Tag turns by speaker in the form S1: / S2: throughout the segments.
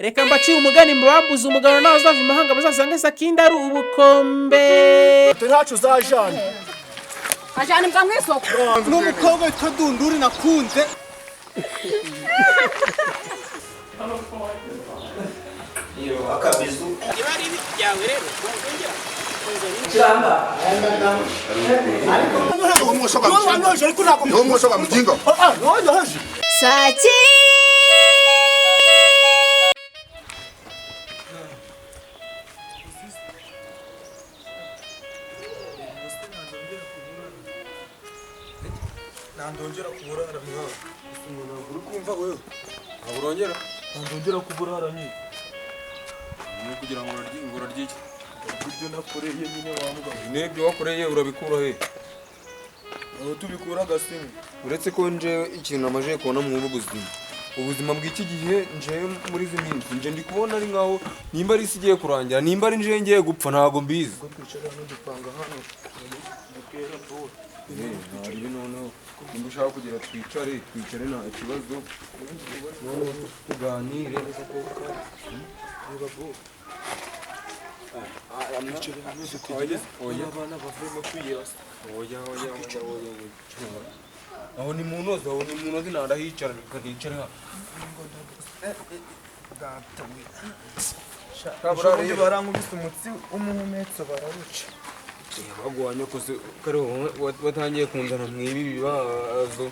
S1: reka mbacire umugani mbambuze umugano nawe uzava imahanga bazasange Sakinda ari ubukombe.
S2: Ntacu uzajana
S3: ajana imbwa mw'isoko
S2: n'umukobwa witwa Dunduri nakunze.
S4: Iyo akabizu
S1: Ibari ibiti byawe rero
S4: kiramba
S3: Saki
S5: Nandongera kuburara mwa. Uri kumva wewe? Aburongera? Nandongera kuburara ni. Ni kugira ngo urarye iki? Ibyo nakoreye nyine wamuga. Nebyo wakoreye urabikura he? Aho tubikura gasimu. Uretse ko nje ikintu amaje kubona mu buzima. Ubuzima bw'iki gihe nje muri ziminsi nje ndi kubona ari ngaho nimba ari sigiye kurangira nimba ari nje ngiye gupfa ntago mbizi. Kwicara no dupanga hano. Dukera po. Hari noneho nimba ushaka kugira twicare nta kibazo noneho tuganire aho ni munoze narahicara nkahicara kabura barankubise umutsi umuhumetso bararuca bagwanya kose kare watangiye kunzana mwibi bibazo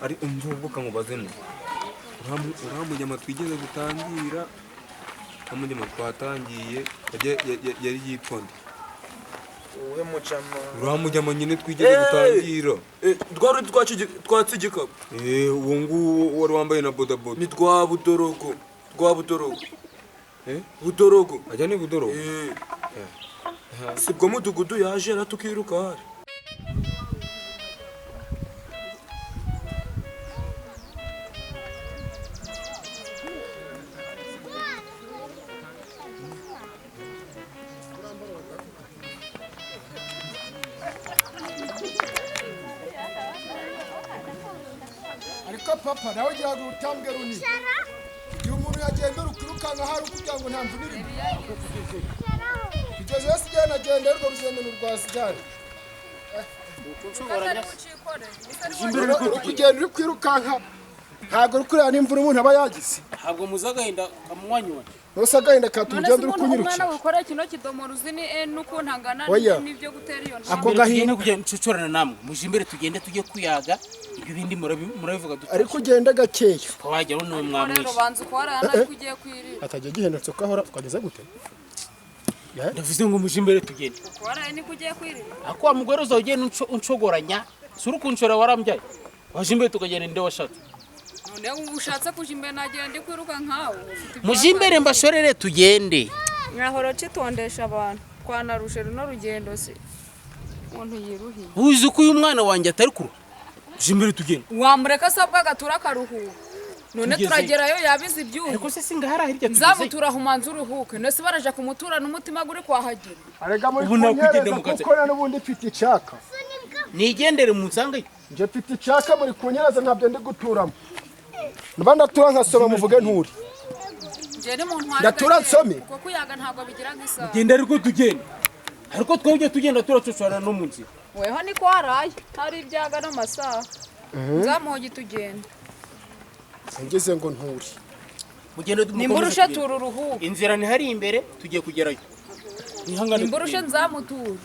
S5: ari umvubuka nkubazemo uramujyama twigeze gutangira amujyama twatangiye yari yitonde wowe mucama uramujyama nyine twigeze gutangira twari twatsigika uwo nguwo wari wambaye na bodaboda ni Budorogo Budorogo ajya ni Budorogo sibwo mudugudu yaje ratukiruka hari
S2: Ariko papa nawe ugira ngo utambwe runini. Iyo umuntu yagenda rukirukanka hari kugira ngo nta mvunire. Kigeze sigena agenda rwo ruzende n'urwasijana. Kugenda uri kwirukanka ntago rukurira n'imvura umuntu aba yagize.
S1: ntabwo muzagahinda kamwanywa
S2: Nose agahinda katugenda uri kunyirukira.
S3: umwana wikora kino kidomoro uzini nuko ntangana n'ibyo gutera iyo
S2: Ako gahinda
S1: kugenda ncucorana namwe muje imbere tugende tujye kuyaga ibyo bindi murabivuga dutyo
S2: ariko ugenda gakeya.
S1: twagera no mwamwisha
S3: rero banza ukwarana ariko ugiye kwirira
S2: Atajya gihendutse ukahora twageze gute?
S1: ndavuze ngo muje imbere tugende
S3: ukwarana niko ugiye kwirira
S1: ako wa mugore uzogenda uncogoranya suru kunshora warambyaye waje imbere tukagenda nde washatse
S3: none ushatse kuja imbere nagira ndi kwiruka nkawe
S1: muje imbere mbashorere tugende
S3: nkahora citondesha abantu twanarushe runo rugendo se umuntu yiruhiye
S1: uzi ko uyu mwana wanjye atari kuru muje imbere tugende
S3: wamureka sabwa gatura karuhuka none turagerayo yabize ibyuho
S1: ariko se singahara hirya tugeze
S3: zamutura humanza uruhuke nese baraje kumutura n'umutima guri kwahagira
S2: Arega muri
S1: Ubu nakugenda
S2: kunyereza
S1: mu kazi.
S2: kuko n'ubundi mfite icaka.
S1: nigendere mu nsange
S2: Nje mfite icaka muri kunyereza ntabyo ndi guturamo. Niba ndatura nkasoma muvuge nturi.
S3: je ni muntu
S2: Ndatura nsome.
S3: kuko kuyaga ntabwo bigira nk'isaha
S1: genda ariko tugende ariko twebwe tugenda turacucana no mu nzira
S3: weho ni kwaraye hari ibyaga n'amasaha zamuhogi tugenda
S2: Ngeze ngo nturi.
S1: mugende
S3: nimburushe tura uruhuke
S1: inzira ni hari imbere tugiye kugerayo nihangane
S3: nimburushe nzamutura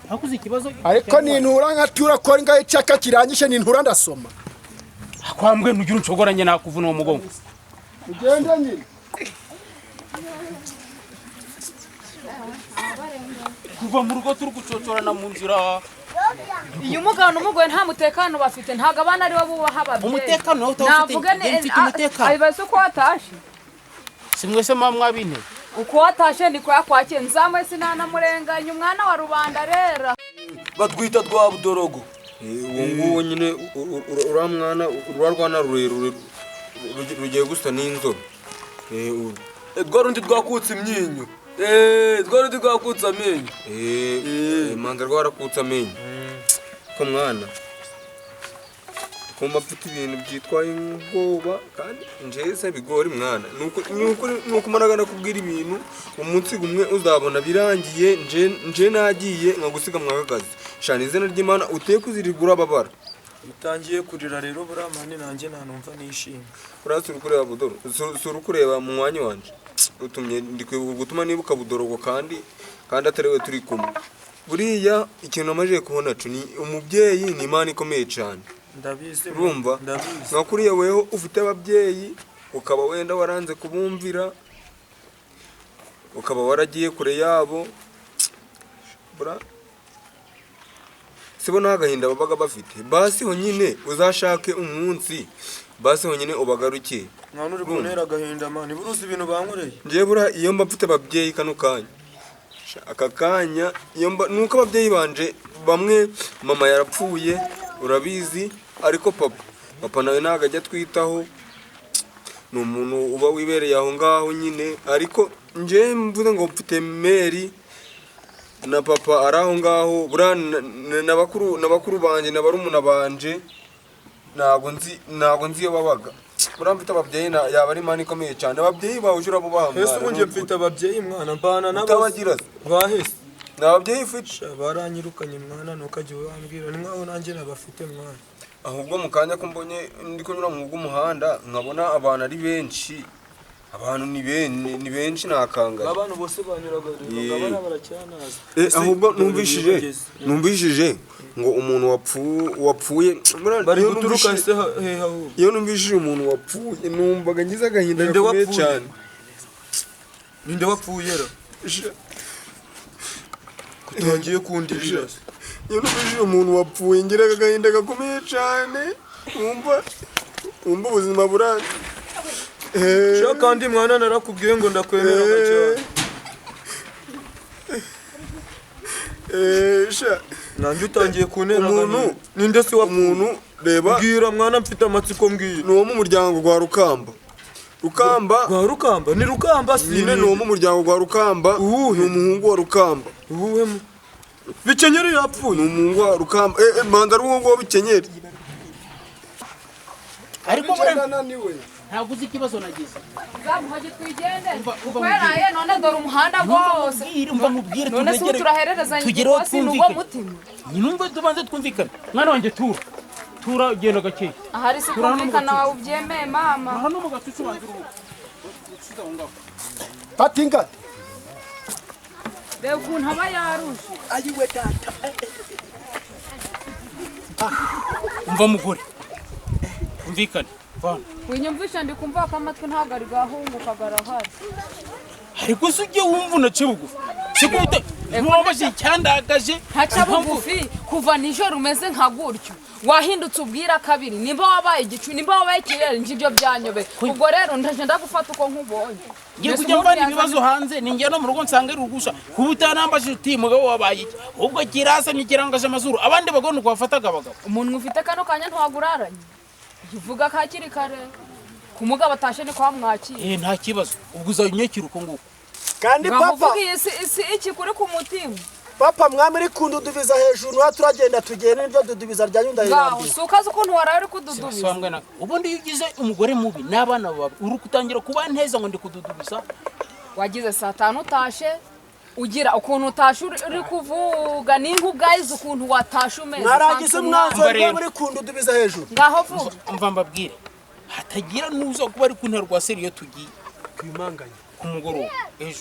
S1: hakuze ikibazo
S2: Ariko nintura nkatura ko ngaho icaka kirangije nintura ndasoma.
S1: kwambwe nugira uncogoranye nakuvuna uwo mugongo
S2: Ugende nyine.
S1: kuva mu rugo turi gucocorana mu nzira
S3: iyo umugabo n'umugore nta mutekano bafite ntabwo abana aribo bubaha ababyeyi
S1: umutekano nawe utawufite
S3: navuga
S1: njye mfite umutekano
S3: abibaza uko watashe
S1: si mwese mwabine
S3: uko watashe ndiko yakwakiye nzamwe sinanamurenganya umwana wa rubanda rera
S5: batwita Budorogo uwo nguwo nyine uriya mwana rurarwana rurerure rugiye gusa n'inzobe rwa rundi rwakutse imyinyo rwa rundi rwakutse amenyo imanza rwarakutse amenyo ko mwana kumva mfite ibintu byitwaye ubwoba kandi njese bigori mwana nuko maragana kubwira ibintu umunsi gumwe uzabona birangiye nje nagiye nkagusiga mwakagazi shana izina ry'Imana uteye kuzirigura babara
S6: utangiye kurira rero buramane nanjye nanumva nishimye
S5: urasura kureba budoro sura kureba mu mwanya wanje utumye ndikwibuka gutuma nibuka budorogo kandi atariwe turi kumwe buriya ikintu amaje kubona cyo ni umubyeyi ni Imana ikomeye cyane
S6: ndabizi
S5: urumva nkakuriye weho ufite ababyeyi ukaba wenda waranze kubumvira ukaba waragiye kure yabo bura sibona agahinda babaga bafite basi ho nyine uzashake umunsi basi ho nyine ubagaruke
S6: mwana uri kuntera agahinda mani buruzi ibintu bankoreye
S5: ngiye bura iyo mba mfite ababyeyi kano kanya aka kanya iyo mba nuko ababyeyi banje bamwe mama yarapfuye urabizi ariko papa nawe ntago ajya twitaho ni umuntu uba wibereye aho ngaho nyine ariko nje mvuze ngo mfite meri na papa ari aho ngaho bura n'abakuru banje na barumuna banje ntago nzi iyo babaga bura mfite ababyeyi yaba ari Imana ikomeye cyane ababyeyi bawe ujura bo bahamara
S6: ese ubu ngiye mfite ababyeyi mwana mbana nabo
S5: utabagira
S6: bahese
S5: n'ababyeyi ufite
S6: baranyirukanye mwana nukajye wambwira ni mwaho nanjye nabafite mwana
S5: ahubwo mu kanya ko mbonye ndi kunyura mu bw'umuhanda nkabona abantu ari benshi abantu ni benshi nakangara
S6: abantu bose banyuraga ngabana baracyanaza
S5: ahubwo numvishije ngo umuntu wapfuye
S6: bari guturuka se heho
S5: iyo numvishije umuntu wapfuye numvaga ngize agahinda gakomeye cyane
S6: ninde wapfuye ra kutangiye kundirira
S5: iyo numvishije umuntu wapfuye ngira agahinda gakomeye cyane umva ubuzima burane
S6: kandi mwana narakubwiye ngo ndakwemera cyane nanjye utangiye kuntera
S5: umuntu
S6: ninde se
S5: umuntu reba
S6: mbwira mwana mfite amatsiko mbwira
S5: ni uwo mu muryango gwa Rukamba
S6: ni Rukamba si
S5: nyine ni uwo mu muryango gwa Rukamba ni umuhungu wa Rukamba
S6: Bikenyeri yapfuye
S5: ni umuhungu wa Rukamba manda ari uwo Bikenyeri
S1: ariko
S2: naniwe
S1: ntabwo uzi ikibazo nagize
S3: Zamuhaje twigende kweraye none dore umuhanda wose
S1: umva mubwire
S3: none se turahererezanya
S1: tugereho
S3: twumvikane mutima
S1: nyinumve tubanze twumvikane mwana wanjye tura genda gake
S3: ahari se kumvikana wawe ubyemeye mama
S1: hano mu gatucu banze urubuga
S2: patinga
S3: reba ukuntu aba yarushe
S2: ayiwe data
S1: umva mugore umvikane vana
S3: winyumvisha ndi kumva ko amatwi ntabwo ari gahunguka garahari
S1: ariko se ujye wumva unace bugufi sikute ntubabaje cyandagaje
S3: ntaca bugufi kuva nijoro umeze nka gutyo wahindutse ubwira kabiri nimba wabaye igicu nimba wabaye ikirere njibyo byanyobe ubwo rero ndaje ndagufata uko nkubonye
S1: ngiye kujya mvana ibibazo hanze ninjye no mu rugo nsanga ari rugusha kubutanambaje uti mugabo wabaye iki ubwo kirasa nikirangaje amazuru abandi bagone kwafataga abagabo
S3: umuntu ufite kano kanya ntwaguraranye uvuga kakiri kare kumugabo atashe ni kwa mwakira
S1: nta kibazo ubwo uzanyekira uko nguko
S2: kandi papa
S3: isi iki kuri ku mutima
S2: papa mwami uri kundudubiza hejuru ha turagenda tugenda nibyo dudubiza rya nyunda
S3: yirambiye sukaza ukuntu waraye uri kududubiza
S1: ubundi iyo ugize umugore mubi n'abana bawe uri kutangira kuba neza ngo ndi kududubiza
S3: wagize saa 5 utashe ugira ukuntu utashe uri kuvuga ninka ubwayize ukuntu watashe umeze
S2: mwaragize mwanzo muri kundudubiza hejuru
S3: ngaho vuga
S1: umva mbabwire hatagira nuza kuba ari kuntera rwa seriyo tugiye
S2: kwimanganya
S1: ku mugoroba ejo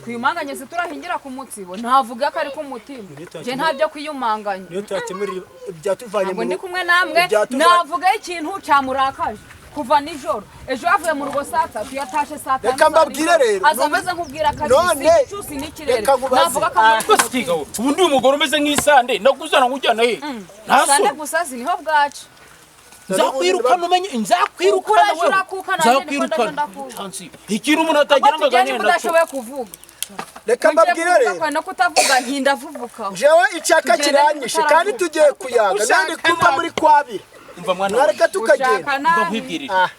S3: kwimanganya se turahingira ku mutsibo ntavuga ko ari ku mutima je ntabyo kwiyumanganya
S2: niyo turakemurira byatuvanye
S3: mu ndi kumwe namwe navuga ikintu cyamurakaje kuva nijoro ejo yavuye mu rugo saa 3 yatashe saa 5
S2: reka mbabwire rero
S3: azameze nkubwira kabiri cyusi n'ikirere navuga ko
S1: basiga ubundi umugore umeze nk'isande nakuzana ngujyana he
S3: nasande gusazi niho bwacu
S1: nzakwirukana umenye nzakwirukana wewe nzakwirukana chansi ikintu umuntu atagira ngo aganye
S3: naco udashoboye kuvuga
S2: reka mbabwire rero
S3: no kutavuga ntindavuvuka
S2: jewe icyaka kiranyishe kandi tugiye kuyaga nandi kumva muri kwabira
S1: umva mwana
S2: mwareka tukagenda
S1: umva nkwibwirira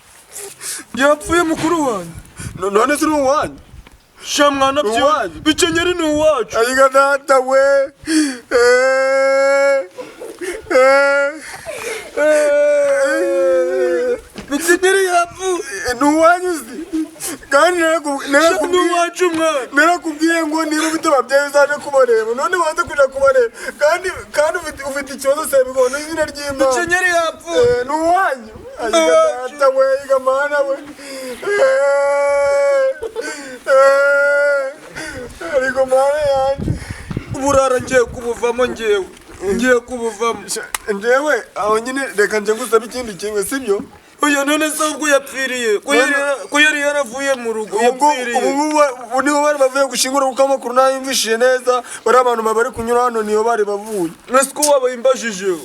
S6: yapfuye mukuru wanyu
S5: none se uwanyu
S6: shamwana byo Bikenyeri ni uwacu
S5: ayiga data we Bikenyeri yapfuye.
S2: Nuwanyuze. Kandi
S5: Nuwacu mwana.
S2: narakubwiye ngo niba ufite ababyeyi uzaje kubareba none waza kuja kubareba kandi ufite ikibazo sebigona izina ry'Imana.
S5: Bikenyeri yapfuye.
S2: Nuwanyu. Ayigata we igamana we. Ariko mana yanje.
S5: Uburara ngiye kubuvamo ngewe. Ngiye kubuvamo.
S2: Njewe aho nyine reka nje ngusaba ikindi kimwe sibyo?
S5: Oya none se ubwo yapfiriye. Ko yari yaravuye mu rugo yapfiriye.
S2: Ubu nibo bari bavuye gushingura kuko amakuru nayumvishije neza bari abantu bari kunyura hano niyo bari bavuye.
S5: Mwese ko wabayimbajije.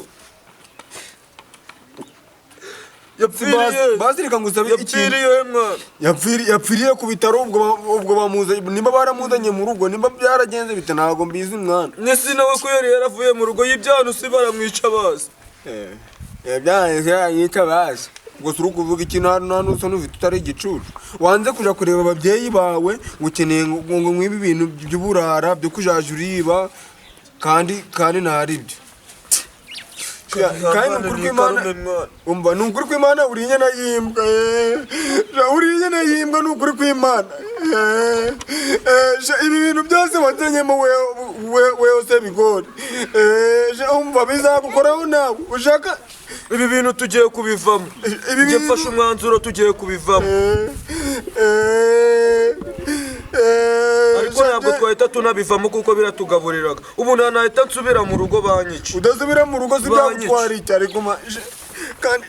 S5: Yapfiriye.
S2: Basirika ngusaba ikindi.
S5: Yapfiriye mwana.
S2: Yapfiriye ku bitaro ubwo bamuze nimba baramuzanye mu rugo nimba byaragenze bite ntago mbizi mwana.
S5: Nese nawe ko yari yaravuye mu rugo y'ibyano si baramwica bazi.
S2: Yica bazi. Ngo suru kuvuga ikintu hano usa n'ufite utari igicucu. Wanze kuja kureba ababyeyi bawe ngukeneye ngo mwibi ibintu by'uburara byo kujaje uriba kandi ntari byo. Kandi nukuri kw'Imana umva nukuri kw'Imana uri inyana yimbwa uri inyana yimbwa nukuri kw'Imana ibi bintu byose wazanyemo wewe se bigori umva bizagukoraho nawe ushaka
S5: ibi bintu tugiye kubivamo njye mfashe umwanzuro tugiye kubivamo ariko ntabwo twahita tunabivamo kuko biratugaburiraga ubu nahita nsubira mu rugo banyica
S2: udasubira mu rugo si byagutwara iki ariko kandi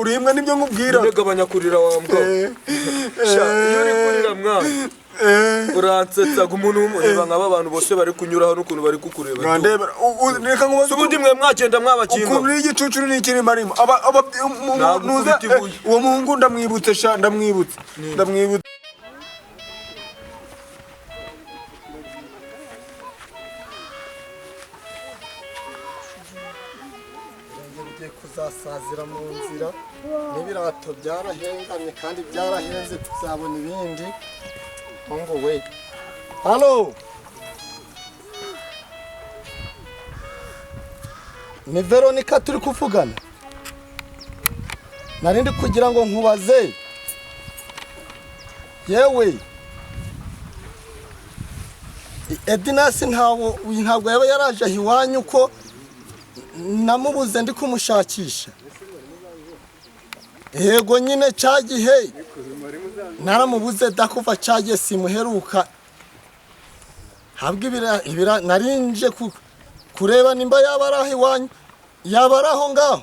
S2: urimbwa nibyo nkubwira
S5: gabanya kurira wambwa iyo uri kurira mwana uransetsaga umuntu w'umureba nk'aba bantu bose bari kunyura hano ukuntu bari kukureba
S2: reka nkubaze
S5: ubundi mwe mwagenda mwabakimba
S2: ukuntu n'igicucu n'ikiri marimo uwo muhungu ndamwibutse ndamwibutse kuzasazira mu nzira n'ibirato byarahengamye kandi byarahenze tuzabona ibindi ngo we halo ni Veronica turi kuvugana narindi kugira ngo nkubaze yewe Edinasi ntabwo yaba yaraje iwanyu ko namubuze ndi kumushakisha yego nyine cyagihe naramubuze dakuva cyagiye simuheruka habwe ibira narinje kureba nimba yaba araho iwanyu yaba araho ngaho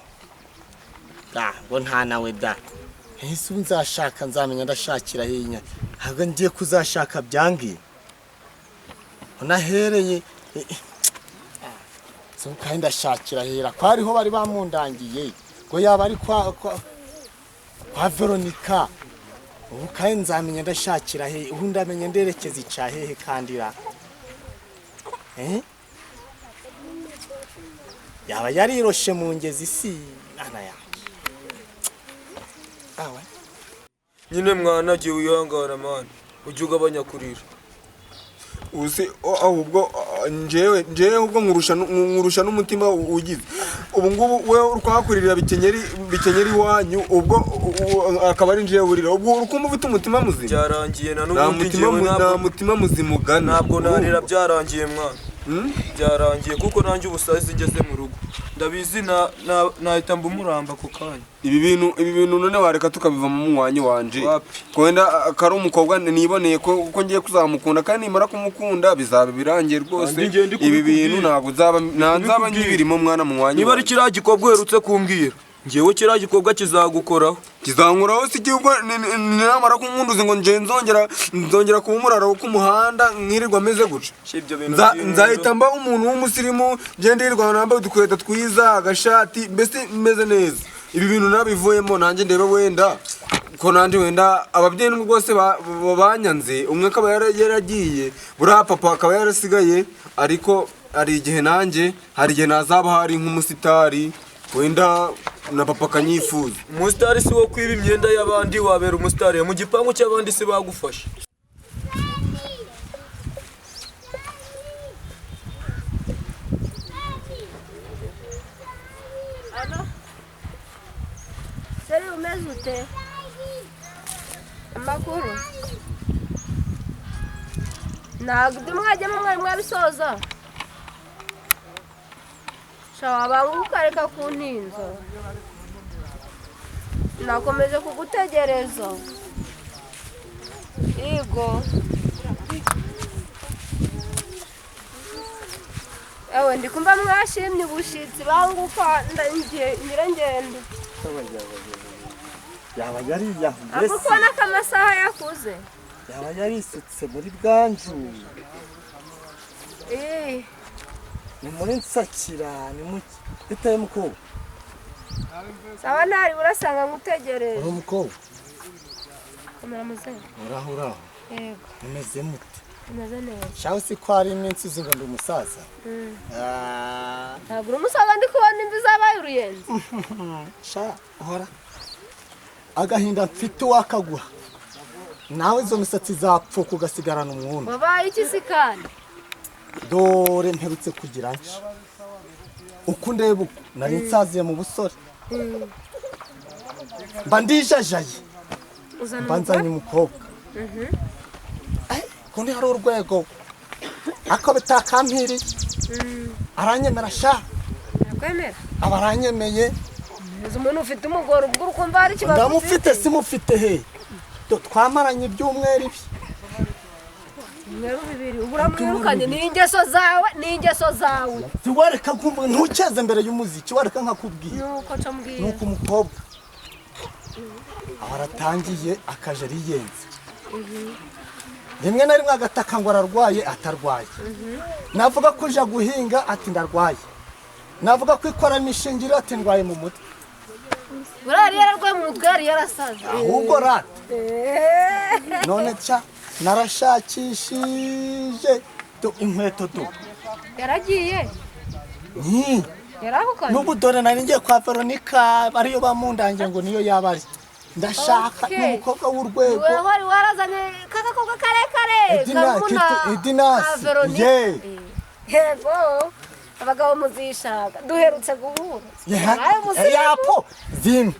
S2: ngo nta nawe da ese nzashaka nzamenya ndashakira hinya ntabwo ngiye kuzashaka byangiye unahereye kandi ndashakira hera ko hariho bari bamundangiye ngo yaba ari kwa Veronica ubu kandi nzamenya ndashakira he ubu ndamenye nderekeza ica hehe kandi ra yaba yariroshe mu ngezi si ana yanjye
S5: nyine mwana giye uyangana mwana ujye ugabanya kurira
S2: uzi ahubwo njewe ubwo nkurusha n'umutima ugize ubu ngubu we urwakurira bikenyeri wanyu ubwo akaba ari njewe burira ubwo urukumva ufite umutima muzima
S5: byarangiye na n'ubundi njewe
S2: nta mutima muzima ugana
S5: ntabwo narira byarangiye mwana byarangiye kuko nanjye ubusazi ngeze mu rugo ndabizi nahita mbumuramba ku kanya
S2: ibi bintu none wareka tukabiva mu mwanya wanje kwenda akari umukobwa niboneye ko ngiye kuzamukunda kandi nimara kumukunda bizaba birangiye rwose ibi bintu ntabwo nzaba nkibirimo mwana mu mwanya
S5: niba ari kiriya gikobwa uherutse kumbwira ngewe kiriya gikobwa kizagukoraho
S2: kizankuraho si gihugu namara kunkunduza ngo nzongera kuba umuraro k'umuhanda nkirirwa ameze guca nzahita mba umuntu w'umusirimu ngenda yirirwa nambaye udukweto twiza agashati mbese meze neza ibi bintu nabivuyemo nanjye ndeba wenda ko nanjye wenda ababyeyi n'ubwo bose banyanze umwe akaba yaragiye buriya papa akaba yarasigaye ariko hari igihe nazaba hari nk'umusitari wenda na papa akanyifuza
S5: umusitari si wo kwiba imyenda y'abandi wabera umusitari mu gipangu cy'abandi si bagufasha
S7: amakuru ntabwo ibyo mwajyamo mwari mwabisoza shawa bangu ukareka kuntinza nakomeje kugutegereza yego ewe ndikumva mwashimye ubushitsi banguka nyirangendo
S8: yaba yari yahuye
S7: ako kubona ko amasaha yakuze
S8: yaba yarisutse muri bwanju ni muri nsakira ni muki bitaye mukobwa
S7: sawa ntari urasanga ngutegereje
S8: uri umukobwa
S7: kamera muzehe
S8: uraho
S7: yego
S8: umeze mute
S7: umeze neza
S8: shaho si ko hari iminsi uzi ngo ndi umusaza
S7: ntabwo uri umusaza ndi kubona imvi zabaye uruyenzi
S8: sha uhora agahinda mfite wakaguha nawe izo misatsi zapfuka ugasigarana umwunda
S7: wabaye iki si kandi
S8: dore mperutse kugira nshi uko ndeba uko nari nsaziye mu busore mba ndijajaye mba nzanye umukobwa kundi hari urwego ako bitakampiriye aranyemera sha
S7: akwemera
S8: aba aranyemeye
S7: umuntu ufite umugore ubwo ukumva hari ikibazo
S8: ndamufite simufite he twamaranye ibyumweru ibi
S7: mwero bibiri uburamwirukanye ni ingeso zawe
S8: tiwareka ntukeze mbere y'umuziki wareka nkakubwira
S7: nuko cambwiye
S8: nuko umukobwa aratangiye akaje ariyenze rimwe na rimwe agataka ngo ararwaye atarwaye navuga ko uje guhinga ati ndarwaye navuga ko ikora imishingiro ati ndwaye mu mutwe
S7: urari yararwaye mu mutwe yari yarasaze
S8: ahubwo rata none cya narashakishije inkweto
S7: yaragiye yarahukanye
S8: n'ubu dore nari ngiye kwa Veronica ariyo bamundange ngo niyo yabari ndashaka n'umukobwa w'urwego
S7: wewe wari warazanye kakakobwa karekare
S8: Edinasi
S7: yego abagabo muzishaka duherutse guhura
S8: yapo zimwe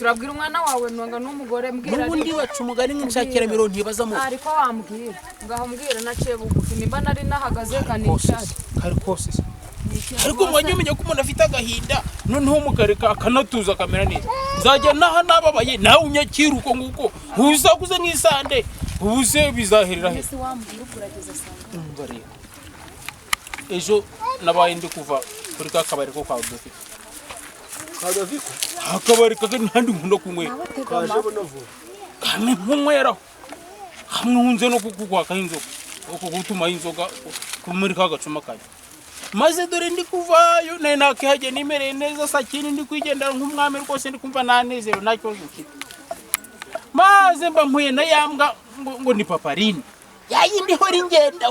S3: urabwira umwana wawe nonga n'umugore mbwira
S1: n'ubundi baca umugani nk'inshakira miro ntibazamo
S3: ariko wambwira ngaho mbwira naciye bugufi nimba nari nahagaze kanishati
S1: kari kose ariko mwajya umenya ko umuntu afite agahinda noneho mukareka akanatuza akamera neza nzajya naha nababaye nawe unyakira uko nguko uzaguze nk'isande ubuze bizaherera he ejo nabaye ndi kuva kuri ka kabari ko kwa Dufite akabari kake ntandi nkunda kunywera
S6: kaje bonovu
S1: kamwe nkunyweraho hamwe hunze no kukwaka inzoga uko gutuma inzoga kumuri ka gacuma kanje maze dore ndi kuvayo naye nakihaje nimereye neza sakini ndi kwigendera nk'umwami rwose ndi kumva nanezero nacyo mfite maze mba mpuye na yambwa ngo ni paparini yayindi hori ngenda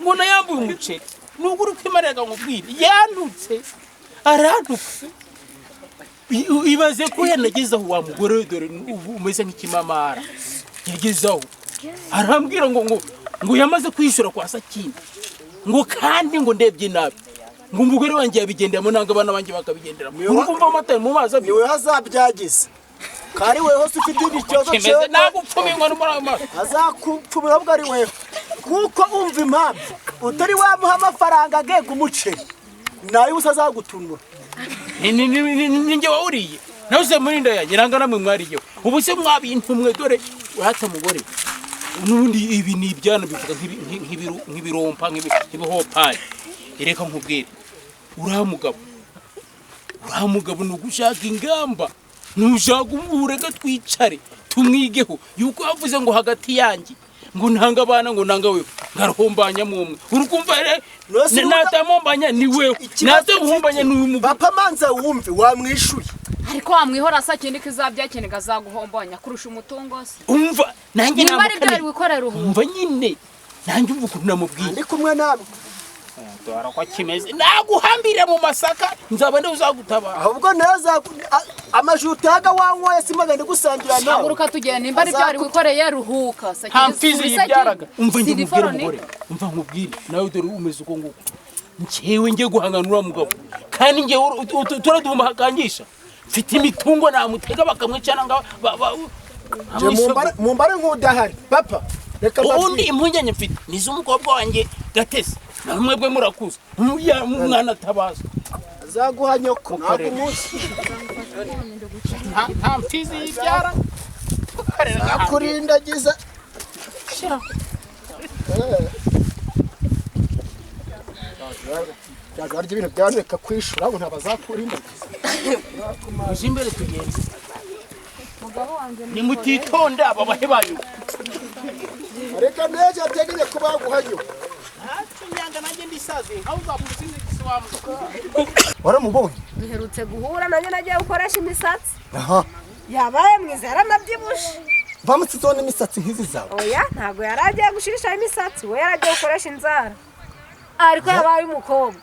S1: ngo nayambuye umuceri nuguri kwimarega ngubwire yandutse arantuka ibaze ko yanagezaho wa mugore dore umeze nk'ikimamara yagezaho arambwira ngo yamaze kwishura kwa sakini ngo kandi ngo ndebye nabi ngo umugore wanjye yabigenderamo nanga abana banjye bakabigenderamo urumva amata mu mazi
S8: ni we hazabyagiza kari we hose ufite ikibazo
S1: cyo nagupfuminwa n'umurama
S8: azakupfumira bwo ari we kuko umva impamvu utari wamuha amafaranga agega umuceri nayo usazagutunura
S1: ninjye wawuriye nawe se muri nda yanjye nanga namwe mwariyeho ubu se mwabintumwe dore urata mugore n'ubundi ibi ni ibyana bivuga nk'ibirompa nk'ibihopayi reka nkubwire uriya mugabo ni ugushaka ingamba nushaka ureka twicare tumwigeho yuko yavuze ngo hagati yanjye ngo ntanga abana ngo nanga wewe ngarombanya mumwe urukumva natamombanya ni wewe natamuhombanya ni uyu
S8: papa manza wumve wamwishuye
S3: ariko wamwihora sakindi kizabyakenega zaguhombanya kurusha umutungo se
S1: umva nanjye
S3: namukane wikorera ubu
S1: umva nyine nanjye uvuga namubwiye
S8: ndi kumwe nawe
S1: dora ko kimeze naguhambire mu masaka nzaba uzagutabara
S8: ahubwo neza amajuti yaga wanyoye simaga ndi gusangira nawe
S3: haguruka tugenda nimba ari byari wikoreye ruhuka
S1: sakindi yibyaraga umva njye mubwire umugore umva nkubwire nawe dore umeze uko nguko njewe ngiye guhanganura mugabo kandi ngiye turaduhuma hakangisha mfite imitungo namutega bakamwicana nga
S8: mumbare nk'udahari papa reka
S1: ubundi impungenge mfite nizo umukobwa wanjye Gatesi na mwebwe murakuze umwana atabaza
S8: azaguha nyoko ntabwo umunsi
S1: nta mfizi yibyara
S8: akurindagiza warya ibintu byawe reka kwishura ngo ntabazakurindagiza
S1: uje imbere tugende nimutitonda aba bahe banyu
S8: reka neza ateganya ko baguhanyo
S1: nyanga nanjye ndisaze aho uzamusize igisobanuro
S8: waramubonye
S7: duherutse guhura nanjye nagiye gukoresha imisatsi
S8: aha
S7: yabaye mwiza yaranabyibushye
S8: bamusizeho n'imisatsi nk'izi zawe
S7: oya ntabwo yari agiye gushishaho imisatsi we yari agiye gukoresha inzara ariko yabaye umukobwa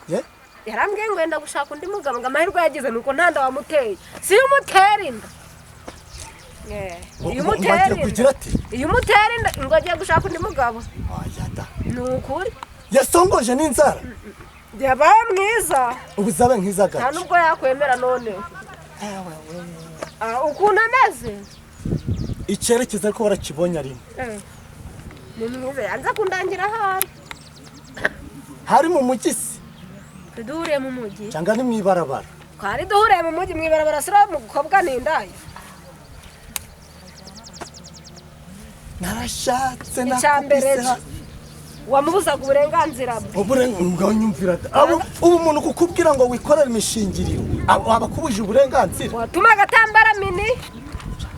S7: yarambwiye ngo yenda gushaka undi mugabo ngo amahirwe yagize nuko nta nda wamuteye si yo umutera inda iyo umutera inda ngo agiye gushaka undi mugabo ni ukuri
S8: yasongoje n'inzara
S7: yabaye mwiza
S8: ubu zabe nk'iza gace
S7: nta nubwo yakwemera none ukuntu ameze
S8: icyerekezo ariko barakibonye arimo
S7: ni mwiza yanze kundangira ahari
S8: hari mu mujyi se
S7: duhuriye mu mujyi
S8: cyangwa ni mu ibarabara
S7: twari duhuriye mu mujyi mu ibarabara sura mu gukobwa n'indayi
S8: narashatse
S7: icyambere wamubuzaga uburenganzira bwe
S8: uburenganzira nyumvira ubu umuntu kukubwira ngo wikorere imishingiriro aba akubuje uburenganzira
S7: watumaga atambara mini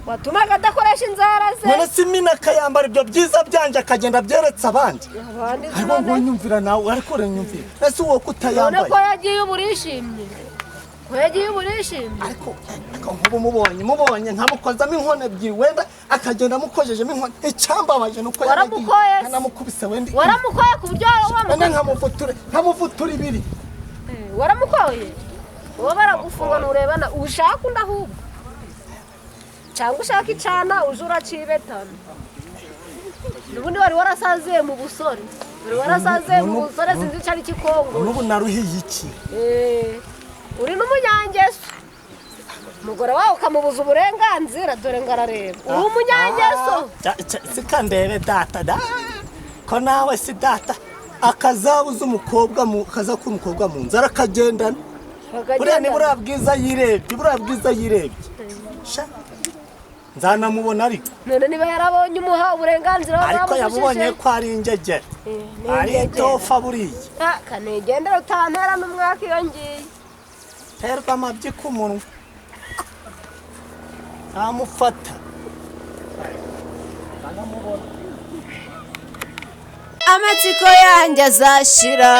S7: watumaga adakoresha inzara ze
S8: none si mini akayambara ibyo byiza byanje akagenda abyeretse abandi ariko ngo nyumvira nawe ariko nyumvira ese uwo kutayambaye
S7: none ko yagiye uburishimye
S8: ariko nk'ubu mubonye nkamukozamo inkono ebyiri wenda akagenda amukojejemo inkono icyambabaje nuko yanamukubise wenda
S7: waramukoye ku buryo
S8: wenda nkamuvutura ibiri
S7: waramukoye uwo baragufunga nurebana ushaka undi ahubwo cyangwa ushaka icana uje uracibetana n'ubundi wari warasaziye mu busore sinzi icyo ari kikongo
S8: n'ubu naruhiye iki
S7: uri n'umunyangeso umugore wawe ukamubuza uburenganzira dore ngo arareba uri umunyangeso
S8: sikandebe data ko nawe si data akazabuza umukobwa mu nzara akagendana buriya ni buriya bwiza yirebye nzanamubona ariko
S7: none niba yarabonye umuha uburenganzira
S8: ariko yabonye ko ari ingegera ari itofa buriya
S7: kanigendera utantera n'umwaka iyo ngiye
S8: terwa amabyi k'umunwa amufata
S9: amatsiko yanjye azashira